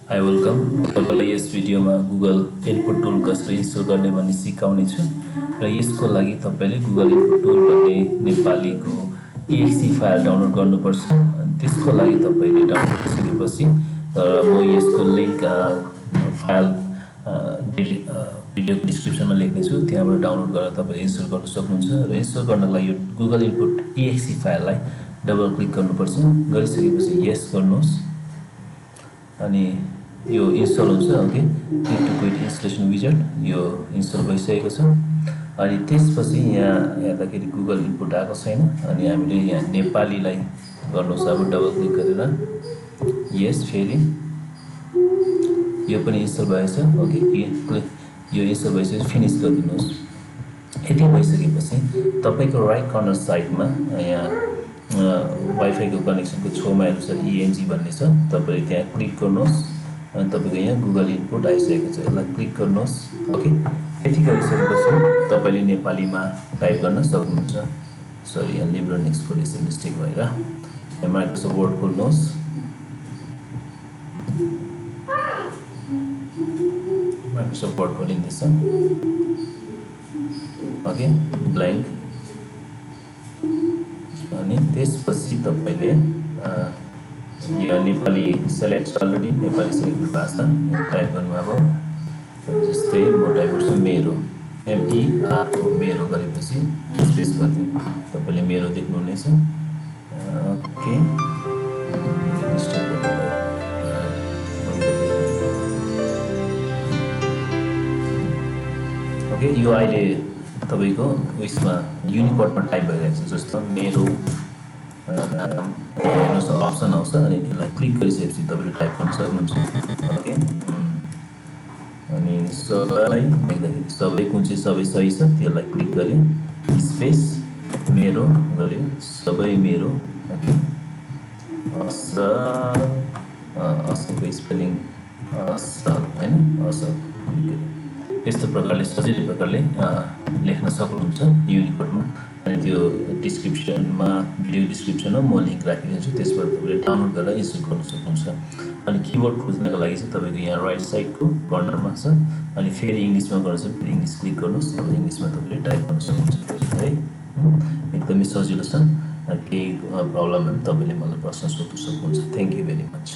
High welcome. तपाईँलाई यस भिडियोमा Google input tool कसरी इन्स्टल गर्ने भन्ने सिकाउने छु र यसको लागि तपाईँले गुगल इनपुट टुल भन्ने नेपालीको एक्सई फाइल डाउनलोड गर्नुपर्छ। त्यसको लागि तपाईँले डाउनलोड गरिसकेपछि म यसको लिङ्क फाइल भिडियोको डिस्क्रिप्सनमा लेख्नेछु, त्यहाँबाट डाउनलोड गरेर तपाईँले इन्स्टल गर्न सक्नुहुन्छ। र इन्स्टल गर्नको लागि यो गुगल इनपुट एक्सई फाइललाई डबल क्लिक गर्नुपर्छ। गरिसकेपछि यस गर्नुहोस् अनि यो इन्स्टल हुन्छ। Okay, click to quit installation wizard यो इन्स्टल भइसकेको छ। अनि त्यसपछि यहाँ हेर्दाखेरि गुगल इनपुट आएको छैन अनि हामीले यहाँ नेपालीलाई गर्नुहोस्। अब डबल क्लिक गरेर यस, फेरि यो पनि इन्स्टल भएछ। ओके, यो इन्स्टल भइसकेपछि फिनिस गरिदिनुहोस्। यति भइसकेपछि तपाईँको राइट कर्नर साइडमा यहाँ वाइफाईको कनेक्सनको छेउमा हेर्नुहोस् इएनजी भन्ने छ, तपाईँले त्यहाँ क्लिक गर्नुहोस् अनि तपाईँको यहाँ गुगल इनपुट आइसकेको छ, यसलाई क्लिक गर्नुहोस्। ओके, यति गरिसकेपछि तपाईँले नेपालीमा टाइप गर्न सक्नुहुन्छ। सरी, यहाँ लिब्रे नेक्स्टको यसो मिस्टेक भएर यहाँ माइक्रोसफ्ट वर्ड खोल्नुहोस्। माइक्रोसफ्ट वर्ड खोलिँदैछ। Okay, blank. अनि त्यसपछि तपाईँले यो Nepali select already Nepali select भाषा टाइप गर्नुभयो। जस्तै म टाइप गर्छु मेरो, MERO, मेरो गरेपछि स्पेस गरिदिनु, तपाईँले मेरो देख्नुहुनेछ। ओके, ओके, यो अहिले तपाईँको उयसमा युनिकोडमा टाइप भइरहेको छ। जस्तो मेरो हेर्नुहोस् अप्सन आउँछ अनि त्यसलाई क्लिक गरिसकेपछि तपाईँले टाइप गर्न सक्नुहुन्छ। ओके, अनि सबैलाई देख्दाखेरि सबै कुन चाहिँ सबै सही छ त्यसलाई क्लिक गऱ्यो, स्पेस मेरो गऱ्यो, सबै मेरो। ओके, असलको स्पेलिङ असल होइन, असल। यस्तो प्रकारले सजिलो प्रकारले लेख्न सक्नुहुन्छ युनिकोडमा। अनि त्यो डिस्क्रिप्सनमा, भिडियो डिस्क्रिप्सनमा म लिङ्क राखिदिन्छु, त्यसबाट तपाईँले डाउनलोड गरेर इन्स्टल गर्न सक्नुहुन्छ। अनि किबोर्ड खोज्नको लागि चाहिँ तपाईँको यहाँ राइट साइडको कर्नरमा छ अनि फेरि इङ्ग्लिसमा गर्नु छ भने इङ्ग्लिस क्लिक गर्नुहोस्। अब इङ्ग्लिसमा तपाईँले टाइप गर्न सक्नुहुन्छ है। एकदमै सजिलो छ। केही प्रब्लम भने तपाईँले मलाई प्रश्न सोध्न सक्नुहुन्छ। Thank you very much.